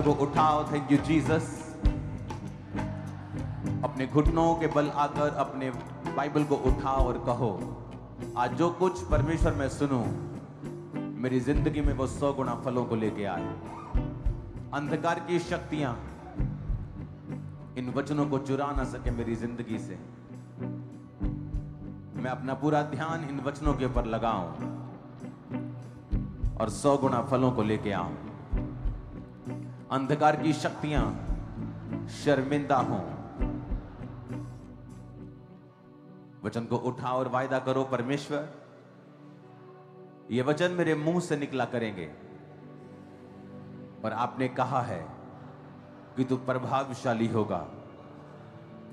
को उठाओ। Thank you Jesus. अपने घुटनों के बल आकर अपने बाइबल को उठाओ और कहो, आज जो कुछ परमेश्वर मैं सुनूं मेरी जिंदगी में वो 100 गुना फलों को लेके आए। अंधकार की शक्तियां इन वचनों को चुरा ना सके मेरी जिंदगी से। मैं अपना पूरा ध्यान इन वचनों के ऊपर लगाऊं और 100 गुना फलों को लेके आऊं। अंधकार की शक्तियां शर्मिंदा हों। वचन को उठाओ और वायदा करो, परमेश्वर ये वचन मेरे मुंह से निकला करेंगे और आपने कहा है कि तू प्रभावशाली होगा।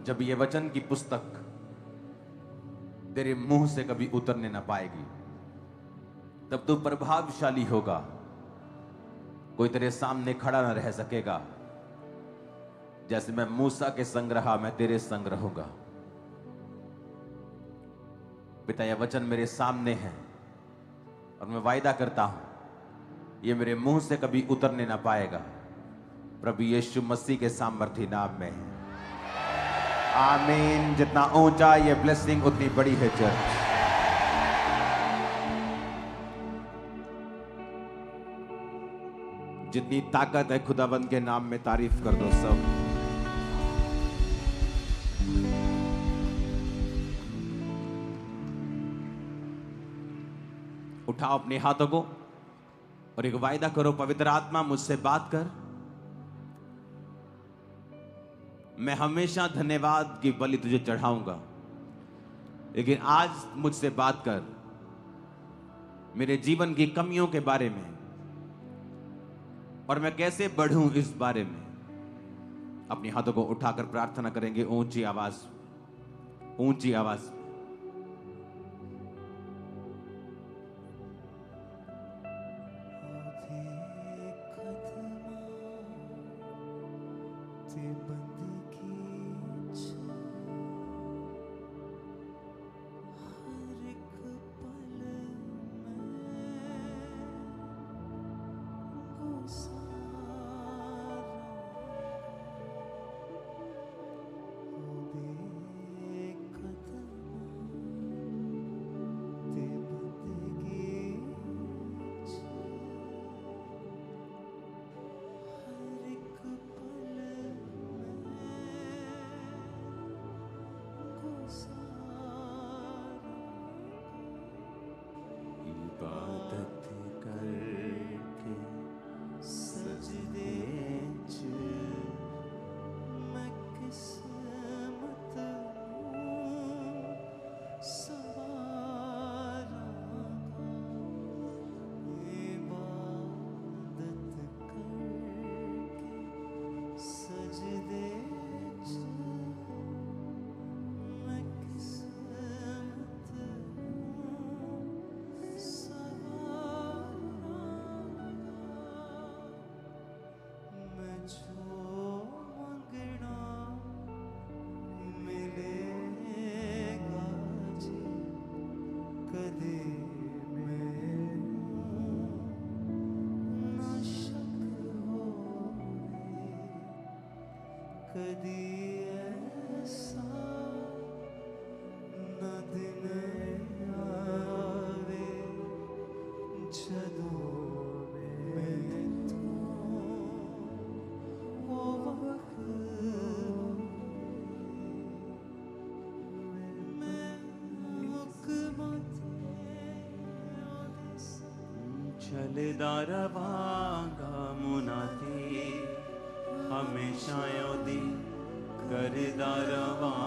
जब ये वचन की पुस्तक तेरे मुंह से कभी उतरने ना पाएगी, तब तू प्रभावशाली होगा। कोई तेरे सामने खड़ा ना रह सकेगा। जैसे मैं मूसा के संग रहा, मैं तेरे संग रहूंगा। पिता, यह वचन मेरे सामने है और मैं वायदा करता हूं ये मेरे मुंह से कभी उतरने ना पाएगा। प्रभु यीशु मसीह के सामर्थी नाम में, आमीन। जितना ऊंचा ये ब्लेसिंग उतनी बड़ी है चर्च। जितनी ताकत है खुदाबंद के नाम में तारीफ कर दो सब। उठाओ अपने हाथों को और एक वायदा करो, पवित्र आत्मा मुझसे बात कर। मैं हमेशा धन्यवाद की बलि तुझे चढ़ाऊंगा, लेकिन आज मुझसे बात कर मेरे जीवन की कमियों के बारे में और मैं कैसे बढ़ूं इस बारे में। अपने हाथों को उठाकर प्रार्थना करेंगे ऊंची आवाज, ऊंची आवाज। चलदारवांगा मुनाती हमेशा योदी करदारवांगा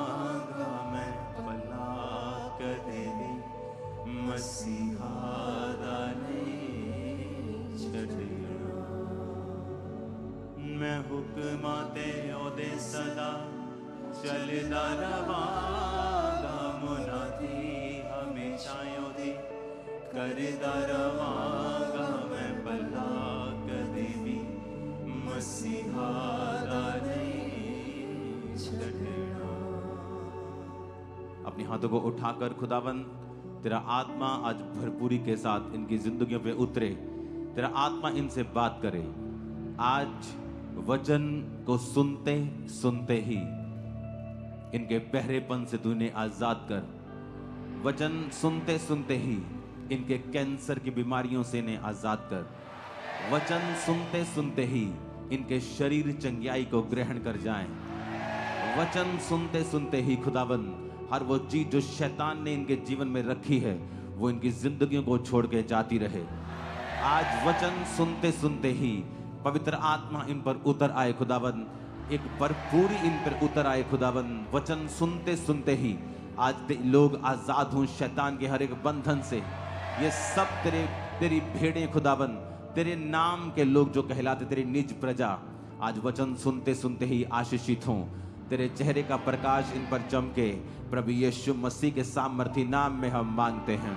मैं भला कदेवी मसीहा दा नहीं छड़ना। मैं हुक्मां ते ओदे सदा चलदारवांगा मुनाती हमेशा योदी करदारवांगा मैं भला कदेवी मसीहा दा नहीं छड़ना। अपने हाथों को उठाकर खुदावन तेरा आत्मा आज भरपूरी के साथ इनकी जिंदगियों पे उतरे। तेरा आत्मा इनसे बात करे। आज वचन को सुनते सुनते ही इनके बहरेपन से तूने आजाद कर, वचन सुनते सुनते ही इनके कैंसर की बीमारियों से इन्हें आजाद कर, वचन सुनते सुनते ही इनके शरीर चंगियाई को ग्रहण कर जाएं, वचन सुनते सुनते ही खुदावन हर वो चीज जो शैतान ने इनके जीवन में रखी है वो इनकी जिंदगियों को छोड़ के जाती रहे। आज वचन सुनते सुनते ही पवित्र आत्मा इन पर उतर आए खुदावन, एक भरपूरी इन पर उतर आए खुदावन। वचन सुनते सुनते ही आज लोग आजाद हों शैतान के हर एक बंधन से। ये सब तेरी भेड़ें खुदावन, तेरे नाम के लोग जो कहलाते तेरी निज प्रजा, आज वचन सुनते सुनते ही आशीषित हों। तेरे चेहरे का प्रकाश इन पर चमके। प्रभु यीशु मसीह के सामर्थी नाम में हम मांगते हैं।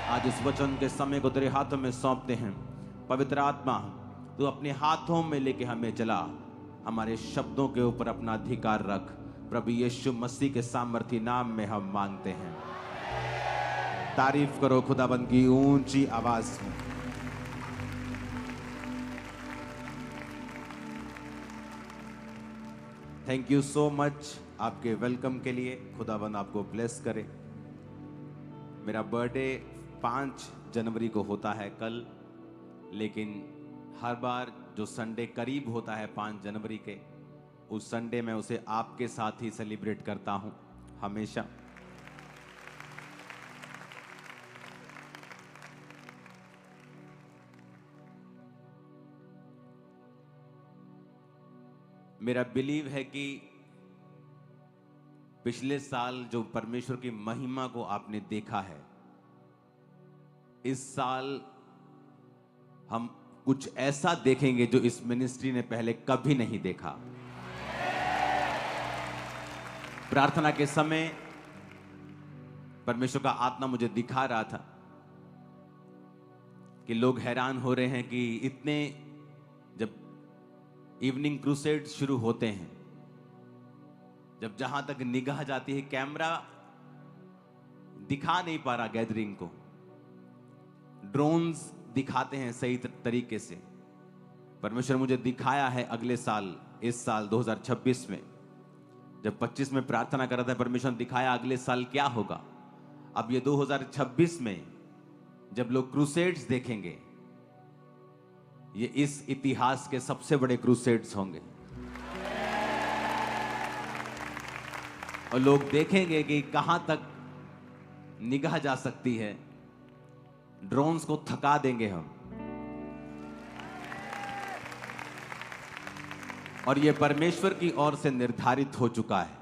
आज इस वचन के समय को तेरे हाथों में सौंपते हैं। पवित्र आत्मा तू अपने हाथों में लेके हमें चला, हमारे शब्दों के ऊपर अपना अधिकार रख। प्रभु यीशु मसीह के सामर्थी नाम में हम मांगते हैं। तारीफ करो खुदाबंद की ऊंची आवाज में। थैंक यू सो मच आपके वेलकम के लिए। खुदाबंद आपको ब्लेस करे। मेरा बर्थडे 5 जनवरी को होता है कल, लेकिन हर बार जो संडे करीब होता है 5 जनवरी के, उस संडे मैं उसे आपके साथ ही सेलिब्रेट करता हूं हमेशा। मेरा बिलीव है कि पिछले साल जो परमेश्वर की महिमा को आपने देखा है, इस साल हम कुछ ऐसा देखेंगे जो इस मिनिस्ट्री ने पहले कभी नहीं देखा। प्रार्थना के समय परमेश्वर का आत्मा मुझे दिखा रहा था कि लोग हैरान हो रहे हैं कि इतने, जब इवनिंग क्रूसेड शुरू होते हैं, जब जहां तक निगाह जाती है कैमरा दिखा नहीं पा रहा गैदरिंग को, ड्रोन्स दिखाते हैं सही तरीके से। परमेश्वर मुझे दिखाया है अगले साल, इस साल 2026 में, जब 25 में प्रार्थना कर रहा था, परमेश्वर ने दिखाया अगले साल क्या होगा। अब ये 2026 में जब लोग क्रूसेड्स देखेंगे, ये इस इतिहास के सबसे बड़े क्रूसेड्स होंगे। और लोग देखेंगे कि कहां तक निगाह जा सकती है। ड्रोन्स को थका देंगे हम। और यह परमेश्वर की ओर से निर्धारित हो चुका है।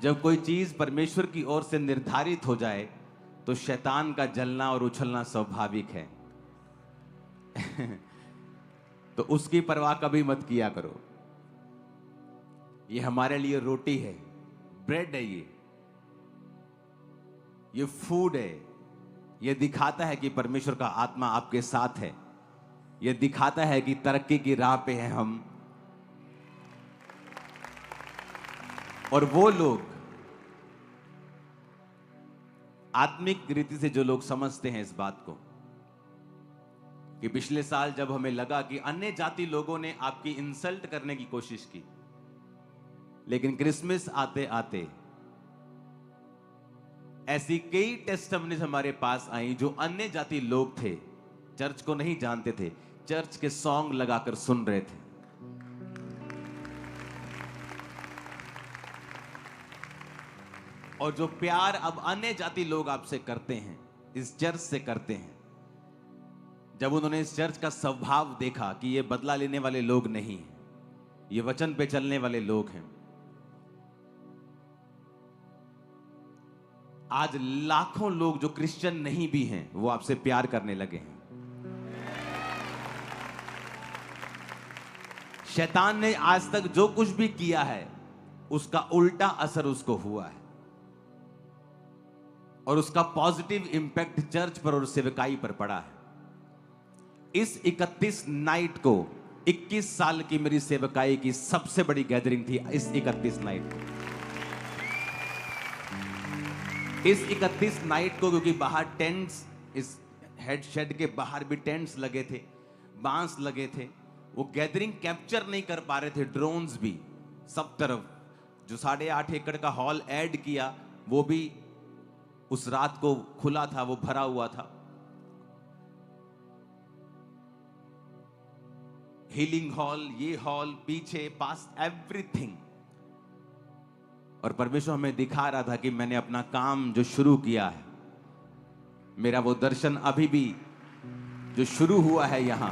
जब कोई चीज परमेश्वर की ओर से निर्धारित हो जाए तो शैतान का जलना और उछलना स्वाभाविक है। तो उसकी परवाह कभी मत किया करो। ये हमारे लिए रोटी है, ब्रेड है, ये फूड है। ये दिखाता है कि परमेश्वर का आत्मा आपके साथ है। ये दिखाता है कि तरक्की की राह पे हैं हम। और वो लोग, आत्मिक रीति से जो लोग समझते हैं इस बात को, कि पिछले साल जब हमें लगा कि अन्य जाति लोगों ने आपकी इंसल्ट करने की कोशिश की, लेकिन क्रिसमस आते आते ऐसी कई टेस्टिमनीज हमारे पास आई जो अन्य जाति लोग थे, चर्च को नहीं जानते थे, चर्च के सॉन्ग लगाकर सुन रहे थे। और जो प्यार अब अन्य जाति लोग आपसे करते हैं, इस चर्च से करते हैं, जब उन्होंने इस चर्च का स्वभाव देखा कि ये बदला लेने वाले लोग नहीं हैं, ये वचन पे चलने वाले लोग हैं, आज लाखों लोग जो क्रिश्चियन नहीं भी हैं वो आपसे प्यार करने लगे हैं। शैतान ने आज तक जो कुछ भी किया है उसका उल्टा असर उसको हुआ है, और उसका पॉजिटिव इंपैक्ट चर्च पर और सेवकाई पर पड़ा है। इस 31 नाइट को 21 साल की मेरी सेवकाई की सबसे बड़ी गैदरिंग थी। इस 31 नाइट को, इस 31 नाइट को, क्योंकि बाहर टेंट्स, इस हेड शेड के बाहर भी टेंट्स लगे थे, बांस लगे थे, वो गैदरिंग कैप्चर नहीं कर पा रहे थे, ड्रोन्स भी सब तरफ। जो 8.5 एकड़ का हॉल ऐड किया वो भी उस रात को खुला था, वो भरा हुआ था। हीलिंग हॉल, ये हॉल, पीछे पास, एवरीथिंग। और परमेश्वर हमें दिखा रहा था कि मैंने अपना काम जो शुरू किया है, मेरा वो दर्शन अभी भी जो शुरू हुआ है यहां,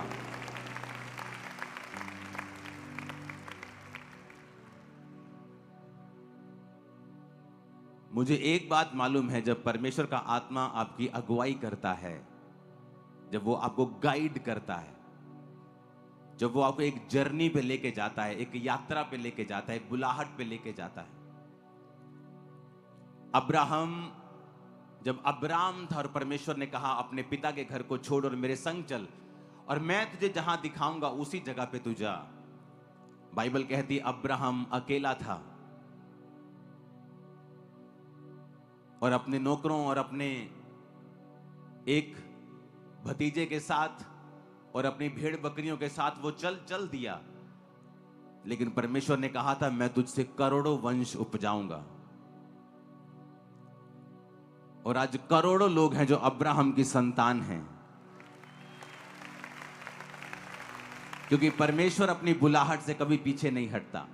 मुझे एक बात मालूम है, जब परमेश्वर का आत्मा आपकी अगुवाई करता है, जब वो आपको गाइड करता है, जब वो आपको एक जर्नी पे लेके जाता है, एक यात्रा पे लेके जाता है, एक बुलाहट पे लेके जाता है। अब्राहम, जब अब्राम था और परमेश्वर ने कहा अपने पिता के घर को छोड़ और मेरे संग चल, और मैं तुझे जहां दिखाऊंगा उसी जगह पे तू जा। बाइबल कहती अब्राहम अकेला था और अपने नौकरों और अपने एक भतीजे के साथ और अपनी भेड़ बकरियों के साथ वो चल दिया। लेकिन परमेश्वर ने कहा था मैं तुझसे करोड़ों वंश उपजाऊंगा। और आज करोड़ों लोग हैं जो अब्राहम की संतान हैं, क्योंकि परमेश्वर अपनी बुलाहट से कभी पीछे नहीं हटता।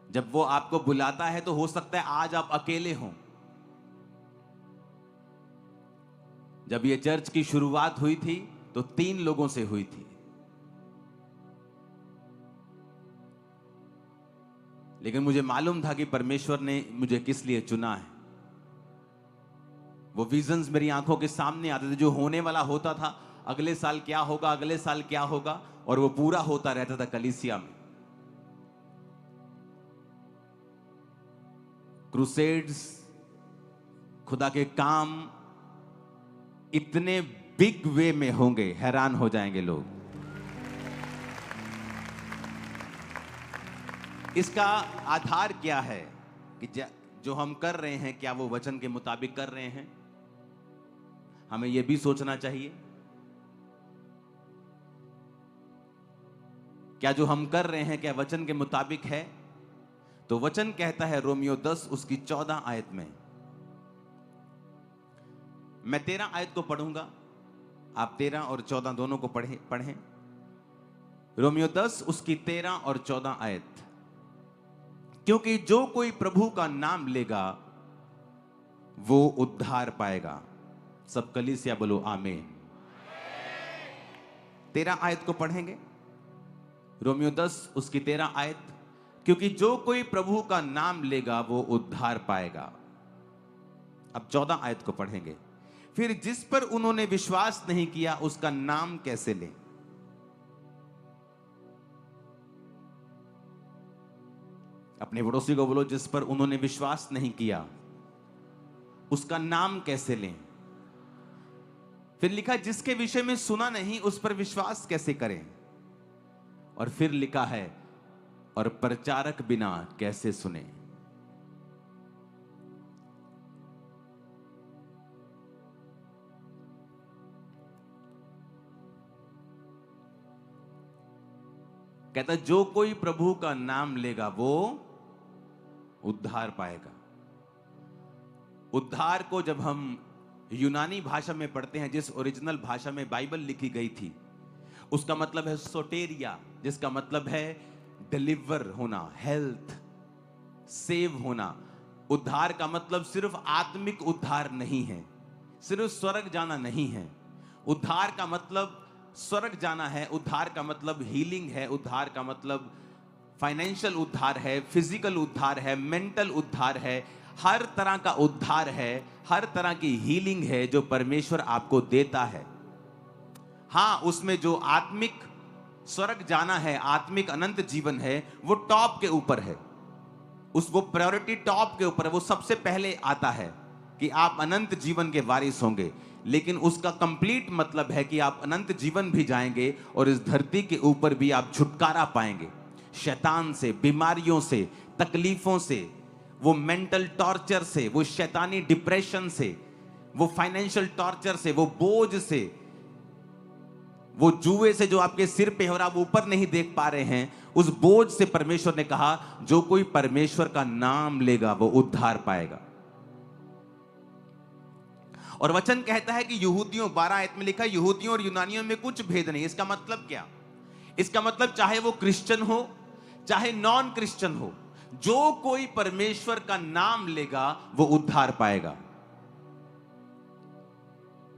जब वो आपको बुलाता है तो हो सकता है आज आप अकेले हों। जब ये चर्च की शुरुआत हुई थी तो 3 लोगों से हुई थी, लेकिन मुझे मालूम था कि परमेश्वर ने मुझे किस लिए चुना है। वो विजन्स मेरी आंखों के सामने आते थे, जो होने वाला होता था, अगले साल क्या होगा, अगले साल क्या होगा, और वो पूरा होता रहता था कलीसिया में। क्रूसेड्स, खुदा के काम इतने बिग वे में होंगे, हैरान हो जाएंगे लोग। इसका आधार क्या है कि जो हम कर रहे हैं क्या वो वचन के मुताबिक कर रहे हैं? हमें यह भी सोचना चाहिए, क्या जो हम कर रहे हैं क्या वचन के मुताबिक है? तो वचन कहता है रोमियो 10 उसकी 14 आयत में, मैं 13 आयत को पढ़ूंगा, आप 13 और 14 दोनों को पढ़ें। रोमियो 10 उसकी 13 और 14 आयत। क्योंकि जो कोई प्रभु का नाम लेगा वो उद्धार पाएगा। सब कलीसिया बोलो आमीन। 13 आयत को पढ़ेंगे, रोमियो 10 उसकी 13 आयत। क्योंकि जो कोई प्रभु का नाम लेगा वो उद्धार पाएगा। अब 14 आयत को पढ़ेंगे, फिर जिस पर उन्होंने विश्वास नहीं किया उसका नाम कैसे लें? अपने पड़ोसी को बोलो, जिस पर उन्होंने विश्वास नहीं किया उसका नाम कैसे लें? फिर लिखा जिसके विषय में सुना नहीं उस पर विश्वास कैसे करें? और फिर लिखा है और प्रचारक बिना कैसे सुने? कहता जो कोई प्रभु का नाम लेगा वो उद्धार पाएगा। उद्धार को जब हम यूनानी भाषा में पढ़ते हैं, जिस ओरिजिनल भाषा में बाइबल लिखी गई थी, उसका मतलब है सोटेरिया, जिसका मतलब है डिलीवर होना, हेल्थ, सेव होना। उद्धार का मतलब सिर्फ आत्मिक उद्धार नहीं है, सिर्फ स्वर्ग जाना नहीं है। उद्धार का मतलब स्वर्ग जाना है, उद्धार का मतलब हीलिंग है, उद्धार का मतलब फाइनेंशियल उद्धार है, फिजिकल उद्धार है, मेंटल उद्धार है, हर तरह का उद्धार है, हर तरह की हीलिंग है जो परमेश्वर आपको देता है। हां, उसमें जो आत्मिक स्वर्ग जाना है, आत्मिक अनंत जीवन है, वो टॉप के ऊपर है, वो प्रायोरिटी टॉप के ऊपर है, वो सबसे पहले आता है कि आप अनंत जीवन के वारिस होंगे। लेकिन उसका कंप्लीट मतलब है कि आप अनंत जीवन भी जाएंगे और इस धरती के ऊपर भी आप छुटकारा पाएंगे शैतान से, बीमारियों से, तकलीफों से, वो मेंटल टॉर्चर से, वो शैतानी डिप्रेशन से, वो फाइनेंशियल टॉर्चर से, वो बोझ से, वो जुए से जो आपके सिर पे हो रहा वो ऊपर नहीं देख पा रहे हैं, उस बोझ से परमेश्वर ने कहा जो कोई परमेश्वर का नाम लेगा वो उद्धार पाएगा। और वचन कहता है कि यहूदियों, 12 आयत में लिखा है, यहूदियों और यूनानियों में कुछ भेद नहीं। इसका मतलब क्या? इसका मतलब चाहे वो क्रिश्चियन हो चाहे नॉन क्रिश्चियन हो, जो कोई परमेश्वर का नाम लेगा वो उद्धार पाएगा।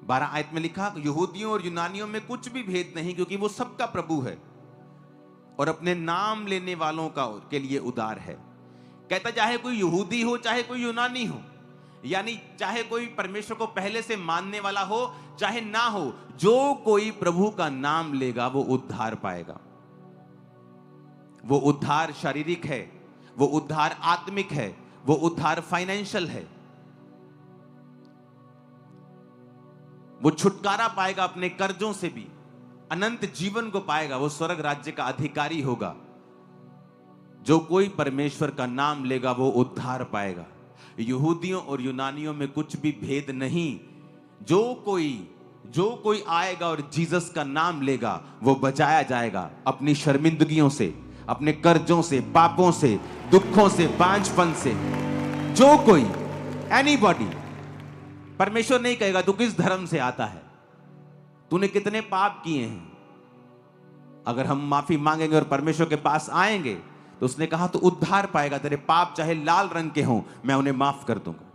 12 आयत में लिखा यहूदियों और यूनानियों में कुछ भी भेद नहीं, क्योंकि वो सबका प्रभु है और अपने नाम लेने वालों का के लिए उदार है। कहता चाहे कोई यहूदी हो चाहे कोई यूनानी हो, यानी चाहे कोई परमेश्वर को पहले से मानने वाला हो चाहे ना हो, जो कोई प्रभु का नाम लेगा वो उद्धार पाएगा। वो उद्धार शारीरिक है, वो उद्धार आत्मिक है, वो उद्धार फाइनेंशियल है। वो छुटकारा पाएगा अपने कर्जों से भी, अनंत जीवन को पाएगा, वो स्वर्ग राज्य का अधिकारी होगा। जो कोई परमेश्वर का नाम लेगा वो उद्धार पाएगा। यहूदियों और यूनानियों में कुछ भी भेद नहीं। जो कोई आएगा और जीसस का नाम लेगा वो बचाया जाएगा अपनी शर्मिंदगियों से, अपने कर्जों से, पापों से, दुखों से, बांझपन से। जो कोई, एनीबॉडी। परमेश्वर नहीं कहेगा तू किस धर्म से आता है, तूने कितने पाप किए हैं। अगर हम माफी मांगेंगे और परमेश्वर के पास आएंगे तो उसने कहा तो उद्धार पाएगा। तेरे पाप चाहे लाल रंग के हों, मैं उन्हें माफ कर दूंगा।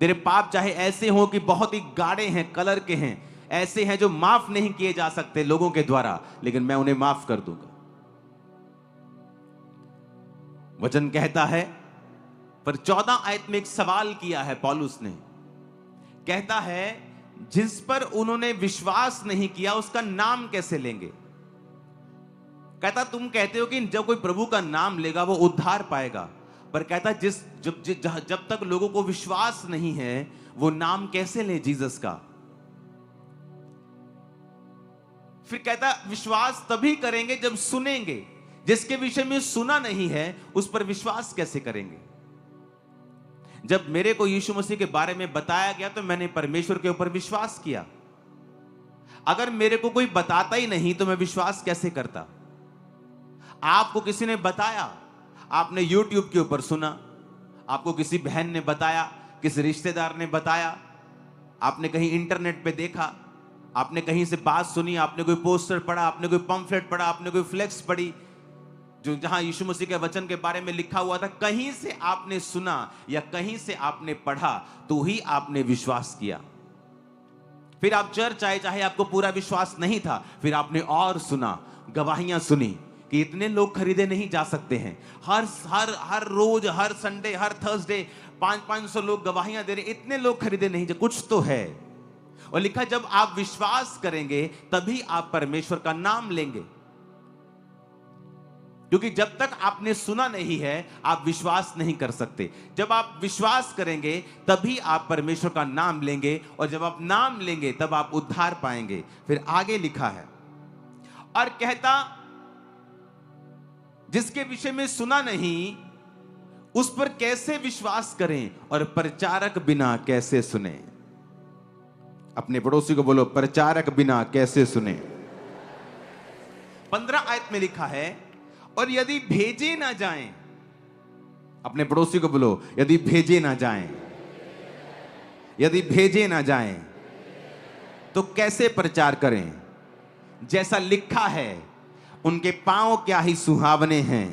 तेरे पाप चाहे ऐसे हों कि बहुत ही गाढ़े हैं, कलर के हैं, ऐसे हैं जो माफ नहीं किए जा सकते लोगों के द्वारा, लेकिन मैं उन्हें माफ कर दूंगा। वचन कहता है, पर 14 आयत में एक सवाल किया है पौलुस ने। कहता है जिस पर उन्होंने विश्वास नहीं किया उसका नाम कैसे लेंगे। कहता तुम कहते हो कि जब कोई प्रभु का नाम लेगा वो उद्धार पाएगा, पर कहता जब तक लोगों को विश्वास नहीं है वो नाम कैसे ले जीसस का। फिर कहता विश्वास तभी करेंगे जब सुनेंगे। जिसके विषय में सुना नहीं है उस पर विश्वास कैसे करेंगे। जब मेरे को यीशु मसीह के बारे में बताया गया तो मैंने परमेश्वर के ऊपर विश्वास किया। अगर मेरे को कोई बताता ही नहीं तो मैं विश्वास कैसे करता। आपको किसी ने बताया, आपने YouTube के ऊपर सुना, आपको किसी बहन ने बताया, किसी रिश्तेदार ने बताया, आपने कहीं इंटरनेट पे देखा, आपने कहीं से बात सुनी, आपने कोई पोस्टर पढ़ा, आपने कोई पंफलेट पढ़ा, आपने कोई फ्लेक्स पढ़ी जो जहां यीशु मसीह के वचन के बारे में लिखा हुआ था, कहीं से आपने सुना या कहीं से आपने पढ़ा तो ही आपने विश्वास किया। फिर आप चर्च आए, चाहे आपको पूरा विश्वास नहीं था, फिर आपने और सुना, गवाहियां सुनी कि इतने लोग खरीदे नहीं जा सकते हैं। हर रोज, हर संडे, हर थर्सडे 500 लोग गवाहियां दे रहे, इतने लोग खरीदे नहीं जा, कुछ तो है। और लिखा जब आप विश्वास करेंगे तभी आप परमेश्वर का नाम लेंगे, क्योंकि जब तक आपने सुना नहीं है आप विश्वास नहीं कर सकते। जब आप विश्वास करेंगे तभी आप परमेश्वर का नाम लेंगे, और जब आप नाम लेंगे तब आप उद्धार पाएंगे। फिर आगे लिखा है और कहता जिसके विषय में सुना नहीं उस पर कैसे विश्वास करें, और प्रचारक बिना कैसे सुने। अपने पड़ोसी को बोलो, प्रचारक बिना कैसे सुने। 15 आयत में लिखा है और यदि भेजे ना जाएं, अपने पड़ोसी को बोलो, यदि भेजे ना जाएं, यदि भेजे ना जाएं तो कैसे प्रचार करें। जैसा लिखा है उनके पांव क्या ही सुहावने हैं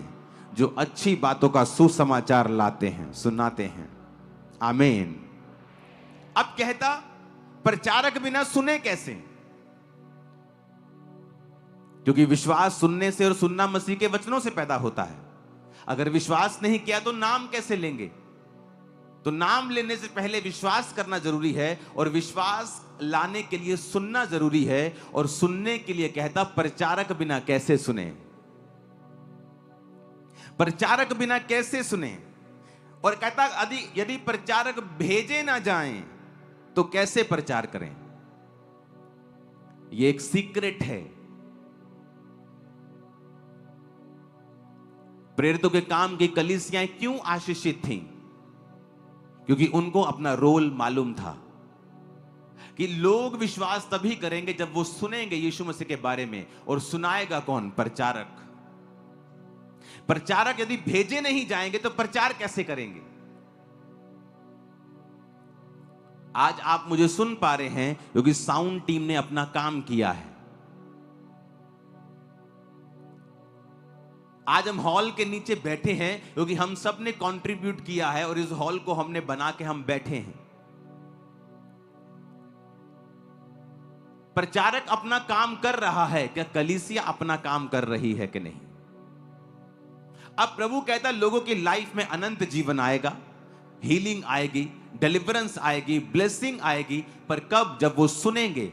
जो अच्छी बातों का सुसमाचार लाते हैं, सुनाते हैं। आमीन। अब कहता प्रचारक बिना सुने कैसे, क्योंकि विश्वास सुनने से और सुनना मसीह के वचनों से पैदा होता है। अगर विश्वास नहीं किया तो नाम कैसे लेंगे। तो नाम लेने से पहले विश्वास करना जरूरी है, और विश्वास लाने के लिए सुनना जरूरी है, और सुनने के लिए कहता प्रचारक बिना कैसे सुने। प्रचारक बिना कैसे सुने। और कहता यदि प्रचारक भेजे ना जाएं तो कैसे प्रचार करें। यह एक सीक्रेट है। प्रेरितों के काम की कलीसियां क्यों आशीषित थीं, क्योंकि उनको अपना रोल मालूम था कि लोग विश्वास तभी करेंगे जब वो सुनेंगे यीशु मसीह के बारे में। और सुनाएगा कौन? प्रचारक। प्रचारक यदि भेजे नहीं जाएंगे तो प्रचार कैसे करेंगे? आज आप मुझे सुन पा रहे हैं क्योंकि साउंड टीम ने अपना काम किया है। आज हम हॉल के नीचे बैठे हैं क्योंकि हम सब ने कंट्रीब्यूट किया है और इस हॉल को हमने बना के हम बैठे हैं। प्रचारक अपना काम कर रहा है, क्या कलीसिया अपना काम कर रही है कि नहीं? अब प्रभु कहता है लोगों की लाइफ में अनंत जीवन आएगा, हीलिंग आएगी, डिलीवरेंस आएगी, ब्लेसिंग आएगी, पर कब? जब वो सुनेंगे।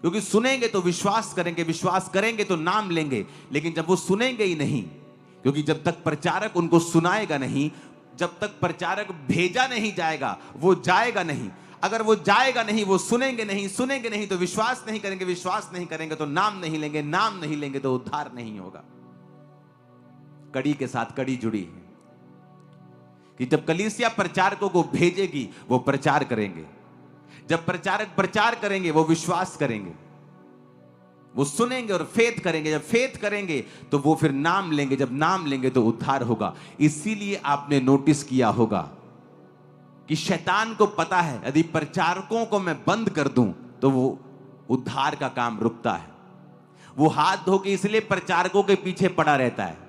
क्योंकि सुनेंगे तो विश्वास करेंगे, विश्वास करेंगे तो नाम लेंगे। लेकिन जब वो सुनेंगे ही नहीं, क्योंकि जब तक प्रचारक उनको सुनाएगा नहीं, जब तक प्रचारक भेजा नहीं जाएगा, वो जाएगा नहीं। अगर वो जाएगा नहीं, वो सुनेंगे नहीं, सुनेंगे नहीं तो विश्वास नहीं करेंगे, विश्वास नहीं करेंगे तो नाम नहीं लेंगे, नाम नहीं लेंगे तो उद्धार नहीं होगा। कड़ी के साथ कड़ी जुड़ी है कि जब कलीसिया प्रचारकों को भेजेगी वो प्रचार करेंगे, जब प्रचारक प्रचार करेंगे वो विश्वास करेंगे, वो सुनेंगे और फेथ करेंगे, जब फेथ करेंगे तो वो फिर नाम लेंगे, जब नाम लेंगे तो उद्धार होगा। इसीलिए आपने नोटिस किया होगा कि शैतान को पता है यदि प्रचारकों को मैं बंद कर दूं तो वो उद्धार का काम रुकता है। वो हाथ धो के इसलिए प्रचारकों के पीछे पड़ा रहता है।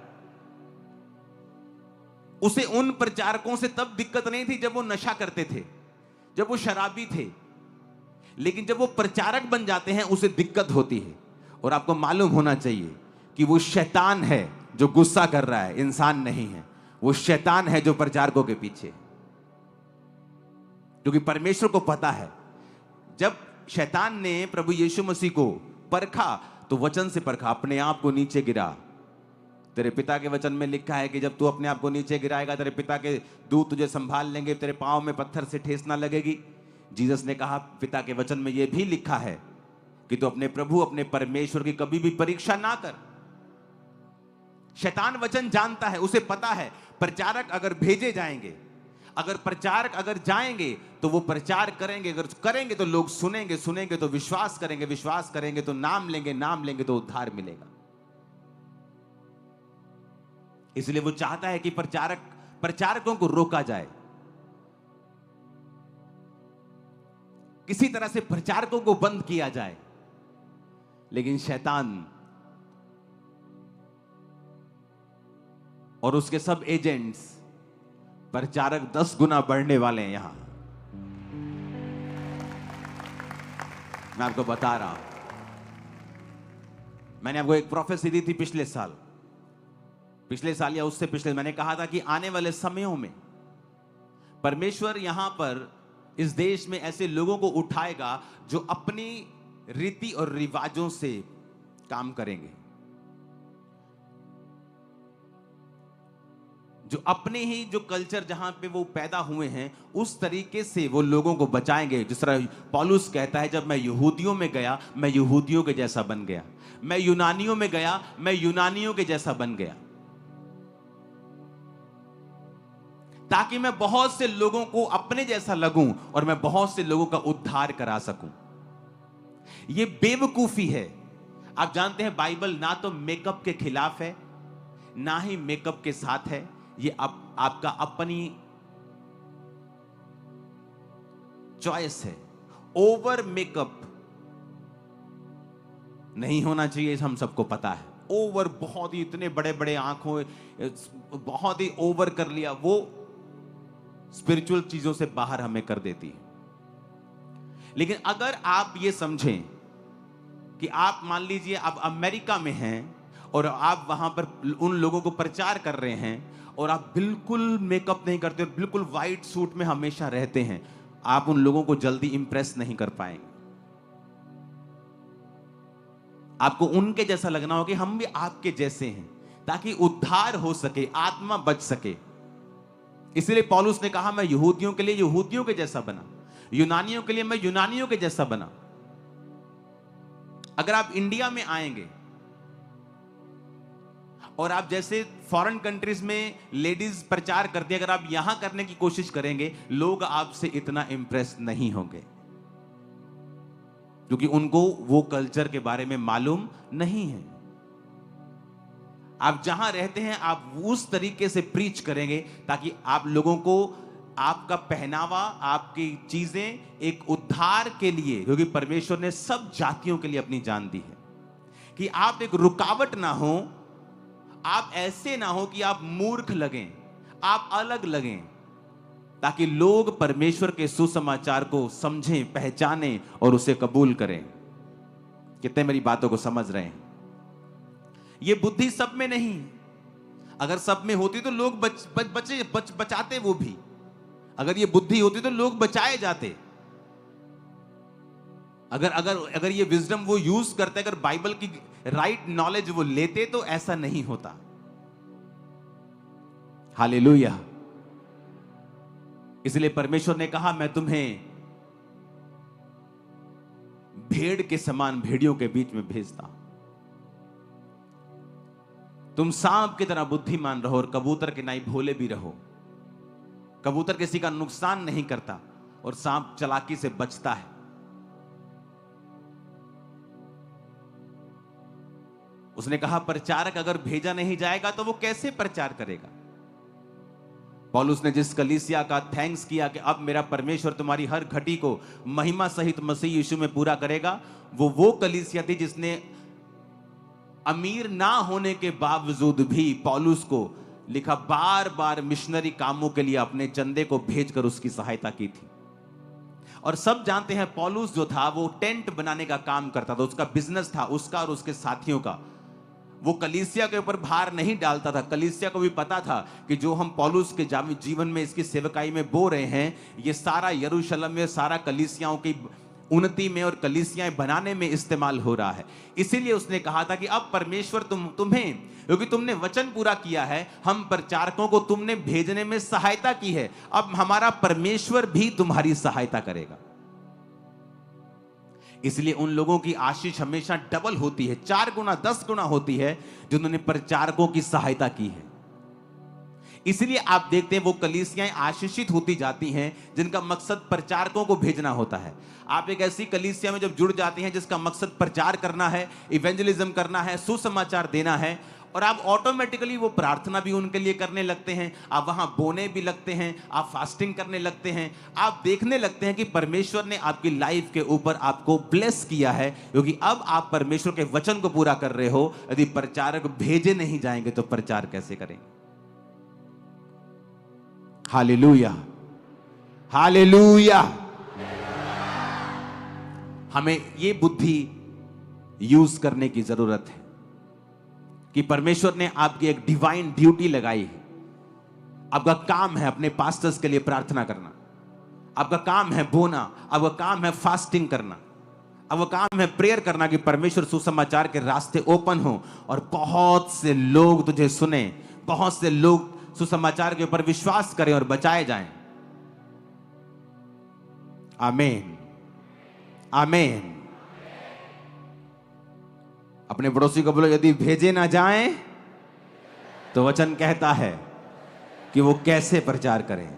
उसे उन प्रचारकों से तब दिक्कत नहीं थी जब वो नशा करते थे, जब वो शराबी थे, लेकिन जब वो प्रचारक बन जाते हैं उसे दिक्कत होती है। और आपको मालूम होना चाहिए कि वो शैतान है जो गुस्सा कर रहा है, इंसान नहीं है। वो शैतान है जो प्रचारकों के पीछे, क्योंकि परमेश्वर को पता है जब शैतान ने प्रभु यीशु मसीह को परखा तो वचन से परखा, अपने आप को नीचे गिरा। तेरे पिता के वचन में लिखा है कि जब तू अपने आप को नीचे गिराएगा तेरे पिता के दूत तुझे संभाल लेंगे, तेरे पांव में पत्थर से ठेस ना लगेगी। जीसस ने कहा पिता के वचन में यह भी लिखा है कि तू अपने प्रभु अपने परमेश्वर की कभी भी परीक्षा ना कर। शैतान वचन जानता है, उसे पता है प्रचारक अगर भेजे जाएंगे, अगर प्रचारक अगर जाएंगे तो वो प्रचार करेंगे, अगर करेंगे तो लोग सुनेंगे, सुनेंगे तो विश्वास करेंगे, विश्वास करेंगे तो नाम लेंगे, नाम लेंगे तो उद्धार मिलेगा। इसलिए वो चाहता है कि प्रचारकों को रोका जाए, किसी तरह से प्रचारकों को बंद किया जाए। लेकिन शैतान और उसके सब एजेंट्स प्रचारक 10 गुना बढ़ने वाले हैं। यहां मैं आपको बता रहा हूं, मैंने आपको एक प्रोफेसी दी थी पिछले साल या उससे पिछले, मैंने कहा था कि आने वाले समयों में परमेश्वर यहां पर इस देश में ऐसे लोगों को उठाएगा जो अपनी रीति और रिवाजों से काम करेंगे, जो अपने ही जो कल्चर जहां पे वो पैदा हुए हैं उस तरीके से वो लोगों को बचाएंगे। जिस तरह पौलुस कहता है जब मैं यहूदियों में गया मैं यहूदियों के जैसा बन गया, मैं यूनानियों में गया मैं यूनानियों के जैसा बन गया, ताकि मैं बहुत से लोगों को अपने जैसा लगूं और मैं बहुत से लोगों का उद्धार करा सकूं। यह बेवकूफी है। आप जानते हैं बाइबल ना तो मेकअप के खिलाफ है ना ही मेकअप के साथ है। ये आपका अपनी चॉइस है। ओवर मेकअप नहीं होना चाहिए, हम सबको पता है। ओवर बहुत ही इतने बड़े बड़े आंखों बहुत ही ओवर कर लिया, वो स्पिरिचुअल चीजों से बाहर हमें कर देती है। लेकिन अगर आप ये समझें कि आप मान लीजिए आप अमेरिका में हैं और आप वहां पर उन लोगों को प्रचार कर रहे हैं और आप बिल्कुल मेकअप नहीं करते और बिल्कुल व्हाइट सूट में हमेशा रहते हैं, आप उन लोगों को जल्दी इंप्रेस नहीं कर पाएंगे। आपको उनके जैसा लगना होगा कि हम भी आपके जैसे हैं, ताकि उद्धार हो सके, आत्मा बच सके। इसलिए पौलुस ने कहा मैं यहूदियों के लिए यहूदियों के जैसा बना, यूनानियों के लिए मैं यूनानियों के जैसा बना। अगर आप इंडिया में आएंगे और आप जैसे फॉरेन कंट्रीज में लेडीज प्रचार करती है, अगर आप यहां करने की कोशिश करेंगे, लोग आपसे इतना इंप्रेस नहीं होंगे। क्योंकि उनको वो कल्चर के बारे में मालूम नहीं है। आप जहां रहते हैं आप उस तरीके से प्रीच करेंगे ताकि आप लोगों को, आपका पहनावा, आपकी चीजें एक उद्धार के लिए, क्योंकि परमेश्वर ने सब जातियों के लिए अपनी जान दी है, कि आप एक रुकावट ना हो, आप ऐसे ना हो कि आप मूर्ख लगें, आप अलग लगें, ताकि लोग परमेश्वर के सुसमाचार को समझें, पहचानें और उसे कबूल करें। कितने मेरी बातों को समझ रहे हैं? ये बुद्धि सब में नहीं। अगर सब में होती तो लोग बचाते वो भी। अगर ये बुद्धि होती तो लोग बचाए जाते। अगर अगर अगर ये विजडम वो यूज करते, अगर बाइबल की राइट नॉलेज वो लेते तो ऐसा नहीं होता। हालेलुया। इसलिए परमेश्वर ने कहा, मैं तुम्हें भेड़ के समान भेड़ियों के बीच में भेजता हूं। तुम सांप की तरह बुद्धिमान रहो और कबूतर के नाई भोले भी रहो। कबूतर किसी का नुकसान नहीं करता और सांप चालाकी से बचता है। उसने कहा, प्रचारक अगर भेजा नहीं जाएगा तो वो कैसे प्रचार करेगा? पौलुस ने जिस कलीसिया का थैंक्स किया कि अब मेरा परमेश्वर तुम्हारी हर घटी को महिमा सहित मसीह यीशु में पूरा करेगा, वो कलीसिया थी जिसने अमीर ना होने के बावजूद भी पौलुस को लिखा, बार बार मिशनरी कामों के लिए अपने चंदे को भेजकर उसकी सहायता की थी। और सब जानते हैं पौलुस जो था वो टेंट बनाने का काम करता था, उसका बिजनेस था, उसका और उसके साथियों का। वो कलीसिया के ऊपर भार नहीं डालता था। कलीसिया को भी पता था कि जो हम पौलुस के जीवन में, इसकी सेवकाई में बो रहे हैं, ये सारा यरूशलेम में सारा कलीसियाओं की उन्नति में और कलीसियाएं बनाने में इस्तेमाल हो रहा है। इसीलिए उसने कहा था कि अब परमेश्वर तुम्हें, क्योंकि तुमने वचन पूरा किया है, हम प्रचारकों को तुमने भेजने में सहायता की है, अब हमारा परमेश्वर भी तुम्हारी सहायता करेगा। इसलिए उन लोगों की आशीष हमेशा डबल होती है, 4 गुना 10 गुना होती है जिन्होंने प्रचारकों की सहायता की है। इसलिए आप देखते हैं वो कलीसियाएं आशीषित होती जाती हैं जिनका मकसद प्रचारकों को भेजना होता है। आप एक ऐसी कलीसिया में जब जुड़ जाते हैं जिसका मकसद प्रचार करना है, इवेंजलिज्म करना है, सुसमाचार देना है, और आप ऑटोमेटिकली वो प्रार्थना भी उनके लिए करने लगते हैं, आप वहां बोने भी लगते हैं, आप फास्टिंग करने लगते हैं, आप देखने लगते हैं कि परमेश्वर ने आपकी लाइफ के ऊपर आपको ब्लेस किया है, क्योंकि अब आप परमेश्वर के वचन को पूरा कर रहे हो। यदि प्रचारक भेजे नहीं जाएंगे तो प्रचार कैसे करेंगे? Hallelujah, hallelujah. हमें ये बुद्धि यूज करने की जरूरत है कि परमेश्वर ने आपकी एक डिवाइन ड्यूटी लगाई है। आपका काम है अपने पास्टर्स के लिए प्रार्थना करना, आपका काम है बोना, आपका काम है फास्टिंग करना, आपका काम है प्रेयर करना कि परमेश्वर सुसमाचार के रास्ते ओपन हो और बहुत से लोग तुझे सुने, बहुत से लोग सुसमाचार के ऊपर विश्वास करें और बचाए जाएं। आमीन, आमीन। अपने पड़ोसी को बोलो, यदि भेजे ना जाएं तो वचन कहता है कि वो कैसे प्रचार करें।